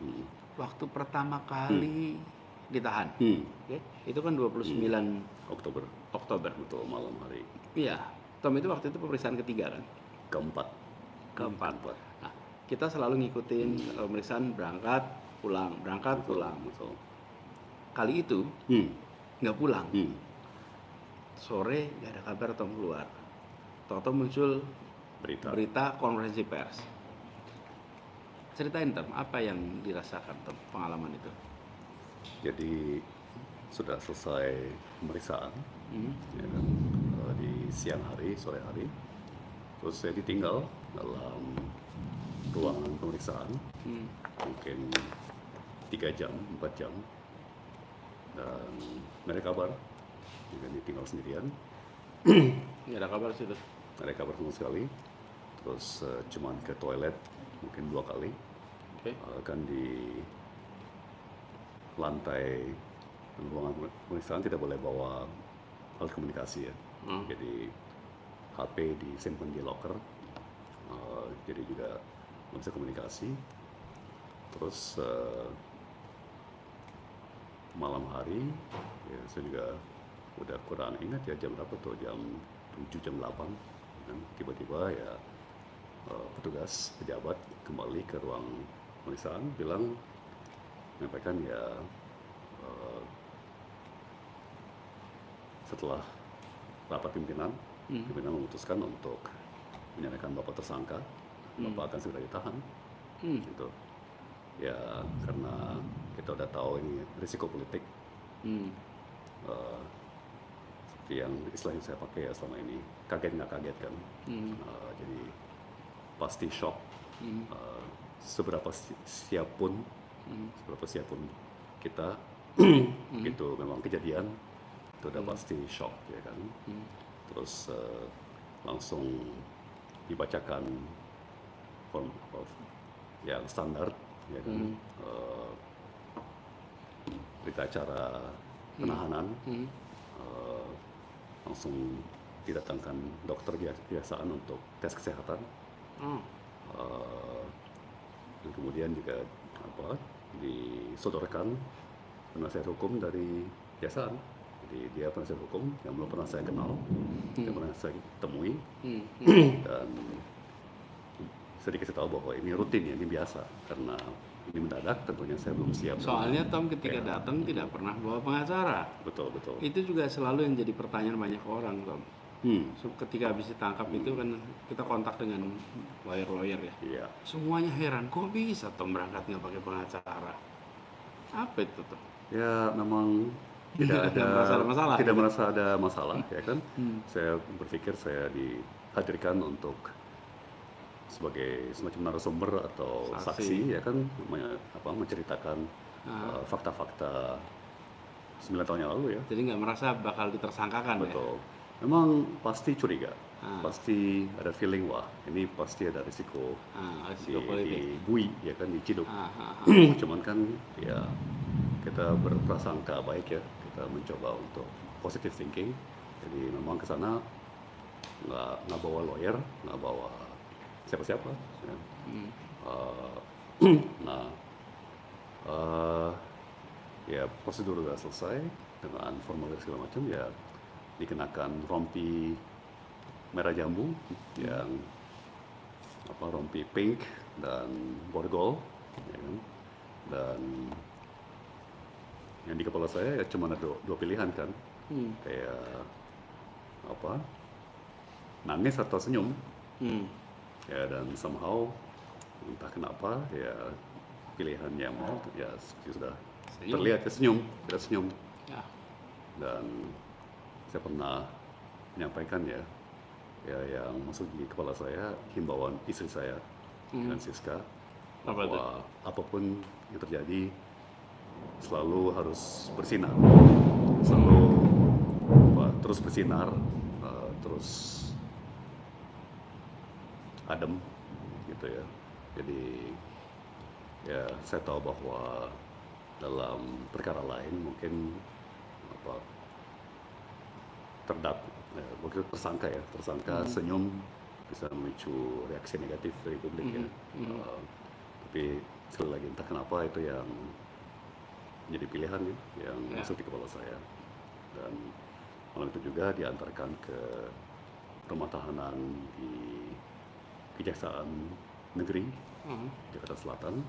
Hmm. Waktu pertama kali ditahan, oke, itu kan 29 Oktober. Oktober. Betul, malam hari Iya, Tom itu waktu itu pemeriksaan ketiga kan? keempat. Keempat. Nah, kita selalu ngikutin pemeriksaan berangkat, pulang, berangkat, Betul, pulang. betul. Kali itu nggak pulang. Hmm. Sore nggak ada kabar Tom keluar. Toto muncul berita konferensi pers. Ceritain Tom, apa yang dirasakan Tom, pengalaman itu? Jadi sudah selesai pemeriksaan ya kan, di siang hari, sore hari. Terus saya ditinggal dalam ruangan pemeriksaan mungkin 3 jam, 4 jam, dan nggak ada kabar. Jadi ditinggal sendirian, Nggak ada kabar sih tuh. nggak ada kabar sama sekali. Terus cuman ke toilet mungkin 2 kali. Oke. Kan di lantai ruangan pemeriksaan tidak boleh bawa alat komunikasi ya. Jadi HP disimpan di locker, jadi juga nggak bisa komunikasi. Terus malam hari ya saya juga udah kurang ingat ya jam berapa tuh, jam 7, jam 8 dan tiba-tiba ya petugas pejabat kembali ke ruang pemeriksaan bilang, menyampaikan ya setelah rapat pimpinan memutuskan untuk menyatakan Bapak tersangka, Bapak akan segera ditahan. Gitu. Ya karena kita udah tahu ini risiko politik, seperti yang istilah yang saya pakai ya selama ini, kaget nggak kaget kan. Jadi pasti shock. Seberapa siap pun kita itu memang kejadian itu udah pasti shock ya kan. Terus langsung dibacakan form yang standar ya kan, berita acara penahanan, langsung didatangkan dokter biasaan untuk tes kesehatan. Dan kemudian juga disodorkan penasihat hukum dari biasaan. Jadi dia penasihat hukum yang belum pernah saya kenal, yang pernah saya temui, dan saya dikasih tahu bahwa ini rutin ya, ini biasa karena ini mendadak, tentunya saya belum siap. Soalnya Tom ketika datang tidak pernah bawa pengacara. Betul. Itu juga selalu yang jadi pertanyaan banyak orang Tom. Ketika habis ditangkap itu kan kita kontak dengan lawyer ya. Iya. Semuanya heran, kok bisa Tom berangkat nggak pakai pengacara? Apa itu Tom? Ya memang tidak masalah, tidak gitu. merasa ada masalah ya kan. Saya berpikir saya dihadirkan untuk sebagai semacam narasumber atau saksi ya kan, menceritakan fakta-fakta 9 tahun yang lalu ya. Jadi nggak merasa bakal ditersangkakan. Betul. Memang pasti curiga, pasti ada feeling wah ini pasti ada risiko dibui ya kan, diciduk. Cuman kan ya kita berprasangka baik ya, kita mencoba untuk positive thinking. Jadi memang ke sana nggak bawa lawyer, nggak bawa siapa-siapa. Ya. Nah, ya prosedur sudah selesai dengan formulir segala macam, ya dikenakan rompi merah jambu yang rompi pink dan borgol ya kan? Dan yang di kepala saya ya cuma ada dua pilihan kan, kayak nangis atau senyum. Ya dan somehow entah kenapa ya pilihan yang ya sudah terlihat ya senyum. Dan saya pernah menyampaikan ya yang masuk di kepala saya himbauan istri saya dengan Siska, bahwa apapun yang terjadi selalu harus bersinar, selalu terus bersinar, terus adem gitu ya. Jadi ya saya tahu bahwa dalam perkara lain mungkin begitu tersangka senyum bisa memicu reaksi negatif dari publik ya. Tapi sekali lagi entah kenapa itu yang menjadi pilihan ya, yang masuk di kepala saya. Dan malam itu juga diantarkan ke rumah tahanan di Kejaksaan Negeri Jakarta Selatan.